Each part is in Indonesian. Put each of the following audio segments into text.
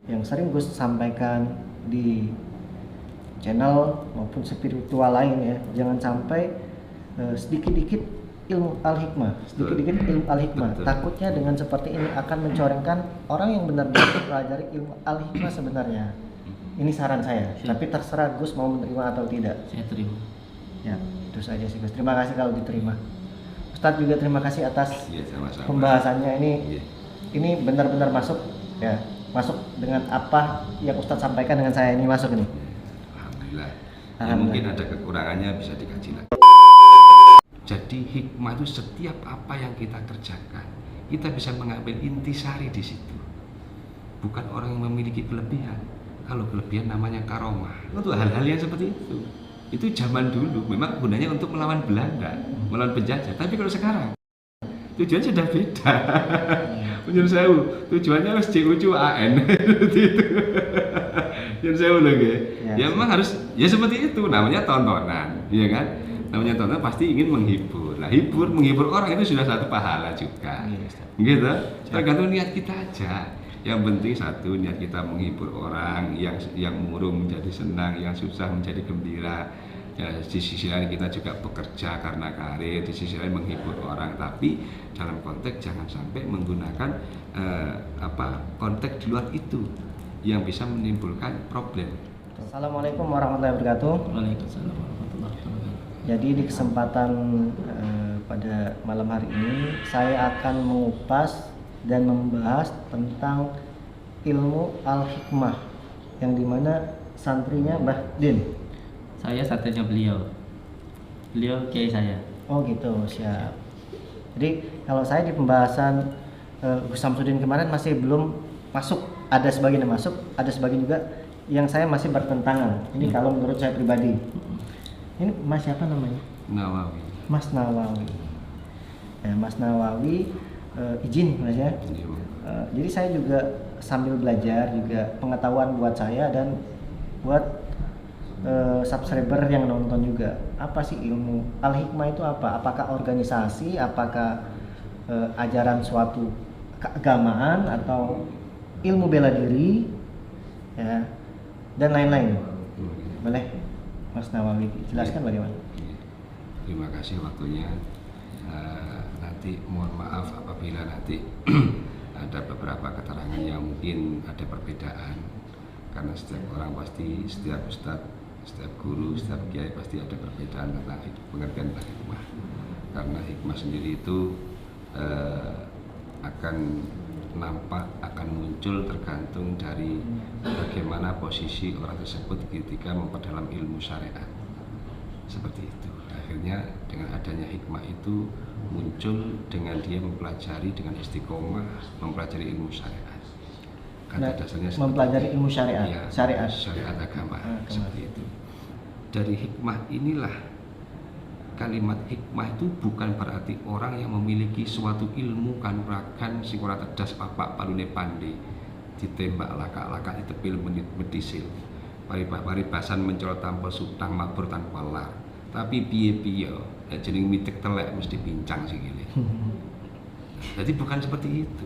yang sering Gus sampaikan di channel maupun spiritual lain ya, jangan sampai sedikit-dikit ilmu al-hikmah, sedikit-dikit ilmu al-hikmah. Takutnya dengan seperti ini akan mencorengkan orang yang benar-benar mempelajari ilmu al-hikmah sebenarnya. Ini saran saya, tapi terserah Gus mau menerima atau tidak. Saya terima. Ya, itu saja sih Gus. Terima kasih kalau diterima. Ustadz juga terima kasih atas sama-sama. Pembahasannya ini benar-benar masuk ya, masuk dengan apa yang Ustadz sampaikan dengan saya ini masuk ini. Alhamdulillah. Ya, mungkin ada kekurangannya bisa dikaji lagi. Jadi hikmah itu setiap apa yang kita kerjakan, kita bisa mengambil intisari di situ. Bukan orang yang memiliki kelebihan. Kalau kelebihan namanya karomah. Untuk hal-hal yang seperti itu zaman dulu memang gunanya untuk melawan Belanda, melawan penjajah. Tapi kalau sekarang tujuan sudah beda. Menurut saya tujuannya harus CUCUAN seperti itu. Menurut saya lagi. Ya memang harus ya seperti itu, namanya tontonan, ya kan? Namanya tontonan pasti ingin menghibur. Nah, menghibur orang itu sudah satu pahala juga. Gitu. Tergantung niat kita aja. Yang penting satu, niat kita menghibur orang, yang murung menjadi senang, yang susah menjadi gembira. Ya, di sisi lain kita juga bekerja karena karir, di sisi lain menghibur orang. Tapi dalam konteks jangan sampai menggunakan konteks di luar itu yang bisa menimbulkan problem. Assalamualaikum warahmatullahi wabarakatuh. Waalaikumsalam warahmatullahi wabarakatuh. Jadi di kesempatan pada malam hari ini saya akan mengupas dan membahas tentang ilmu al-hikmah yang dimana santrinya Mbah Din. Saya santrinya beliau kiai saya. Oh gitu, siap. Jadi kalau saya di pembahasan Gus Samsudin kemarin masih belum masuk, ada sebagian yang masuk, ada sebagian juga yang saya masih bertentangan. Ini kalau menurut saya pribadi. Ini Mas siapa namanya? Nawawi. Mas Nawawi. Ya, Mas Nawawi izin Mas ya. Jadi saya juga sambil belajar juga pengetahuan buat saya dan buat subscriber yang nonton juga. Apa sih ilmu al-hikmah itu apa? Apakah organisasi, apakah ajaran suatu keagamaan atau ilmu bela diri ya dan lain-lain. Boleh Mas Nawawi jelaskan bagaimana? Terima kasih waktunya. Nanti mohon maaf apabila nanti ada beberapa keterangan yang mungkin ada perbedaan, karena setiap orang pasti, setiap ustadz, setiap guru, setiap kiai pasti ada perbedaan tentang pengertian hikmah. Karena hikmah sendiri itu akan nampak, akan muncul tergantung dari bagaimana posisi orang tersebut ketika memperdalam ilmu syariat. Seperti itu. Akhirnya dengan adanya hikmah itu muncul dengan dia mempelajari dengan istiqomah, mempelajari ilmu syariat. Kata dasarnya mempelajari ilmu syariat, ya, syariat agama, seperti itu. Dari hikmah inilah, kalimat hikmah itu bukan berarti orang yang memiliki suatu ilmu kanuragan sing ora tedas papak palune pande ditembak laka-laka ditepil menit medisil paribasan mencolot tanpa sutang mabur tanpa lar. Tapi piye-piye jeneng mitik telek mesti pincang sikile. Jadi bukan seperti itu.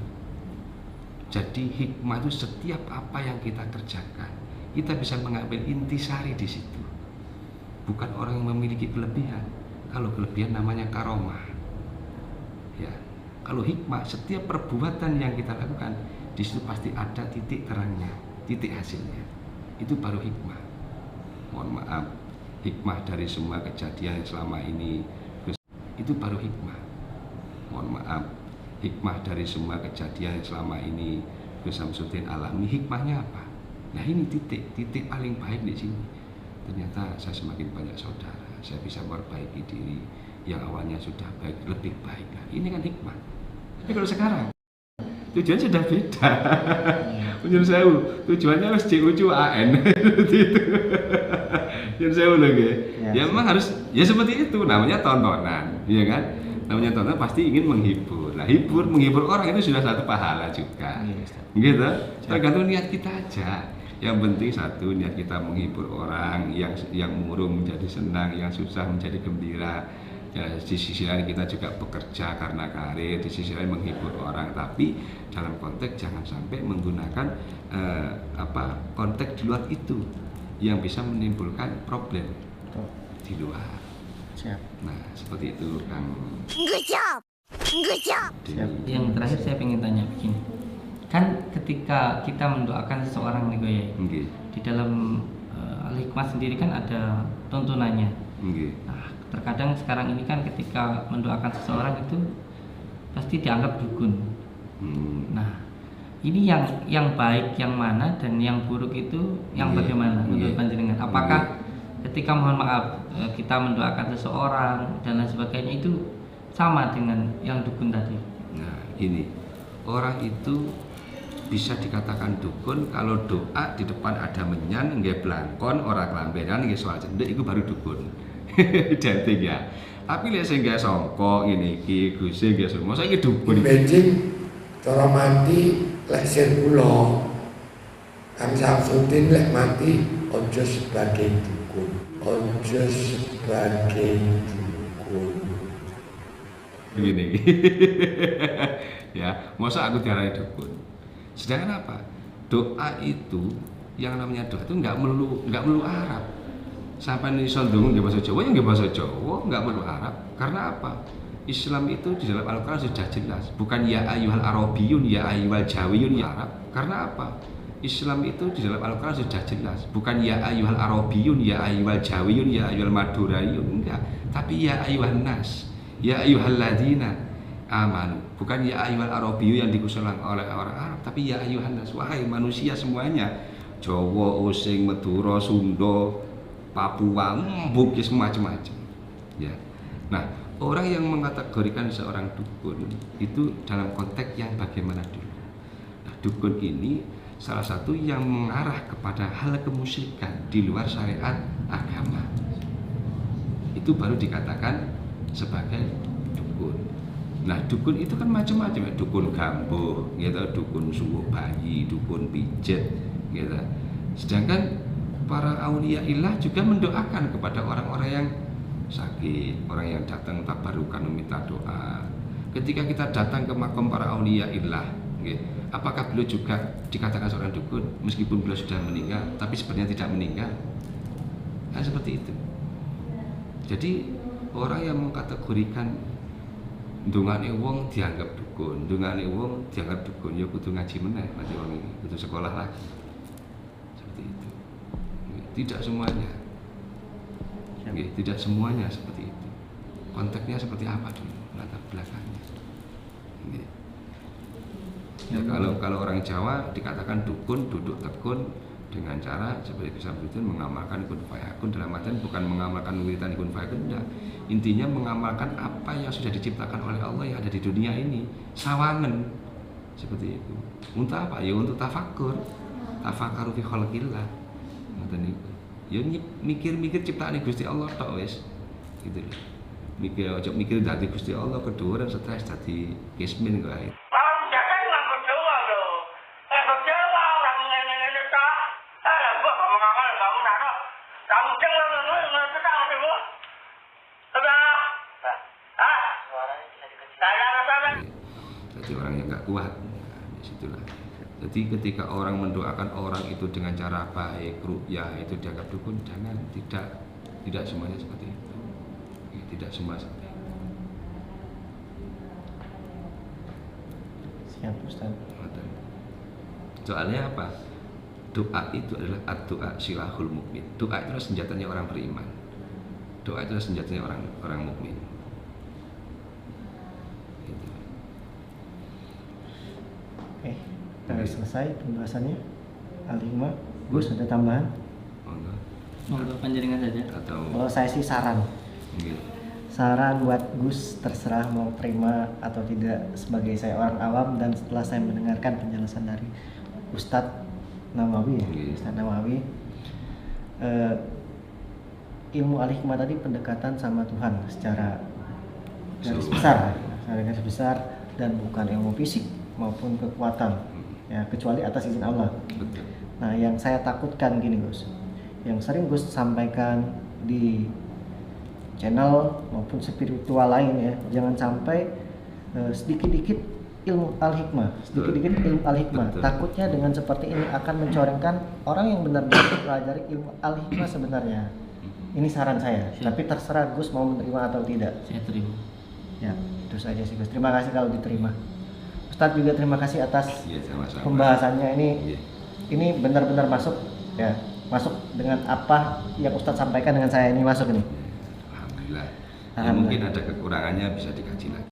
Jadi hikmah itu setiap apa yang kita kerjakan, kita bisa mengambil intisari di situ. Bukan orang yang memiliki kelebihan. Kalau kelebihan namanya karomah. Ya. Kalau hikmah, setiap perbuatan yang kita lakukan di situ pasti ada titik terangnya, titik hasilnya. Itu baru hikmah. Mohon maaf, hikmah dari semua kejadian yang selama ini itu baru hikmah. Mohon maaf, hikmah dari semua kejadian yang selama ini Gus Samsudin alami, hikmahnya apa? Nah ini titik paling baik di sini. Ternyata saya semakin banyak saudara, saya bisa memperbaiki diri yang awalnya sudah baik, lebih baik. Ini kan hikmah. Tapi kalau sekarang tujuan sudah beda. Menurut saya tujuannya harus CUCUAN seperti itu. Menurut saya lagi. Ya memang harus ya seperti itu, namanya tontonan, ya kan? Namanya tontonan pasti ingin menghibur. Nah, menghibur orang itu sudah satu pahala juga. Gitu. Tergantung niat kita aja. Yang penting satu, niat kita menghibur orang, yang murung menjadi senang, yang susah menjadi gembira. Ya, di sisi lain kita juga bekerja karena karir, di sisi lain menghibur orang, tapi dalam konteks jangan sampai menggunakan konteks di luar itu yang bisa menimbulkan problem di luar. Siap. Nah, seperti itu Kang. Good job. Good job. Siap. Yang terakhir saya ingin tanya begini, kan ketika kita mendoakan seseorang nih Goya, Nggih. di dalam Al-Hikmah sendiri kan ada tuntunannya. Nggih. Nah, terkadang sekarang ini kan ketika mendoakan seseorang itu pasti dianggap dukun. Nah, ini yang baik yang mana dan yang buruk itu yang Nggih. bagaimana menurut Nggih. panjenengan? Apakah ketika mohon maaf kita mendoakan seseorang dan lain sebagainya itu sama dengan yang dukun tadi? Nah, ini orang itu bisa dikatakan dukun kalau doa di depan ada menyan, nggih blangkon, ora kelambenan, nggih soal cendek itu baru dukun. Janting ya. Tapi lek sing nggih sangka ngene iki Gusti nggih semua saiki dukun. Beijing cara mati lek sir kula Kang Samsudin lek mati ojo sebagai dukun, ojo sebagai dukun. Begini. Ya, masa aku diarani dukun. Sedangkan apa? Doa itu yang namanya doa itu nggak melulu Arab. Sampai iso ndonga nggih bahasa Jawa, ya nggih bahasa Jawa, nggak melulu Arab. Karena apa? Islam itu di dalam Al-Qur'an sudah jelas, bukan ya ayyuhal arabiyun, ya ayyuhal jawiyun ya Arab. Karena apa? Islam itu di dalam Al-Qur'an sudah jelas, bukan ya ayyuhal arabiyun, ya ayyuhal jawiyun, ya ayyuhal madurayun, enggak, tapi ya ayyuhan nas, ya ayyuhal ladina amanu, bukan ya ayyuhal arabiyun yang digunakan oleh orang Arab, tapi ya ayyuhan nas, wahai manusia semuanya, Jawa, Osing, Madura, Sunda, Papua, Bugis, macam-macam. Ya. Nah, orang yang mengkategorikan seorang dukun itu dalam konteks yang bagaimana dulu. Nah, dukun ini salah satu yang mengarah kepada hal kemusyrikan di luar syariat agama. Itu baru dikatakan sebagai dukun. Nah, dukun itu kan macam-macam ya, dukun gambuh, gitu, dukun sungguh bayi, dukun pijet, gitu. Sedangkan para aulia ilah juga mendoakan kepada orang-orang yang sakit, orang yang datang tabarukan meminta doa. Ketika kita datang ke makam para aulia ilah, apakah beliau juga dikatakan seorang dukun meskipun beliau sudah meninggal, tapi sebenarnya tidak meninggal? Kan seperti itu. Jadi orang yang mengkategorikan ndongane wong dianggap dukun, ndongane wong dianggap dukun, ya kudu ngaji meneh, nanti wong iki kudu sekolah lagi. Seperti itu. Tidak semuanya. Tidak semuanya seperti itu. Konteksnya seperti apa dulu, latar belakangnya. Ya, kalau orang Jawa dikatakan dukun, duduk tekun dengan cara seperti Gus Samsudin mengamalkan kun fayakun, dalam artian bukan mengamalkan wiridan kun fayakun, enggak. Intinya mengamalkan apa yang sudah diciptakan oleh Allah yang ada di dunia ini, sawangen seperti itu. Untuk apa? Ya untuk tafakur, tafakaru fi khalqillah. Ngoten niku. Ya mikir-mikir ciptaan Gusti Allah tok wis. Gitu lho. Mikir aja mikir dadi Gusti Allah kedua dan stres dadi kismin kok ae. Jadi orang yang nggak kuat, nah, disitulah. Jadi ketika orang mendoakan orang itu dengan cara baik, ruqyah itu dianggap dukun, jangan, tidak semuanya seperti itu. Tidak semua seperti itu. Siap Ustaz. Soalnya apa? Doa itu adalah ad-doa silahul mukmin. Doa itu adalah senjatanya orang beriman. Doa itu adalah senjatanya orang mukmin. Oke, kita selesai pembahasannya. Al-Hikmah, Gus ada tambahan? Monggo panjenengan saja. Atau Kalau saya sih saran. Saran buat Gus, terserah mau terima atau tidak sebagai saya orang awam, dan setelah saya mendengarkan penjelasan dari Ustadz Nawawi, Ustadz Nawawi, ilmu Al-Hikmah tadi pendekatan sama Tuhan secara garis besar, dan bukan ilmu fisik maupun kekuatan, ya kecuali atas izin Allah. betul. Nah, yang saya takutkan gini Gus, yang sering Gus sampaikan di channel maupun spiritual lain ya. Jangan sampai sedikit-dikit ilmu al-hikmah, sedikit-dikit ilmu al-hikmah. Betul. Takutnya dengan seperti ini akan mencorengkan orang yang benar-benar mempelajari ilmu al-hikmah sebenarnya. Ini saran saya, Siap. tapi terserah Gus mau menerima atau tidak. Saya terima. Ya, itu saja sih Gus. Terima kasih kalau diterima. Ustadz juga terima kasih atas Iya, sama-sama. pembahasannya ini. Iya. Ini benar-benar masuk ya, masuk dengan apa yang Ustadz sampaikan dengan saya ini masuk ini. Alhamdulillah. Ya, Alhamdulillah. mungkin ada kekurangannya bisa dikaji lagi.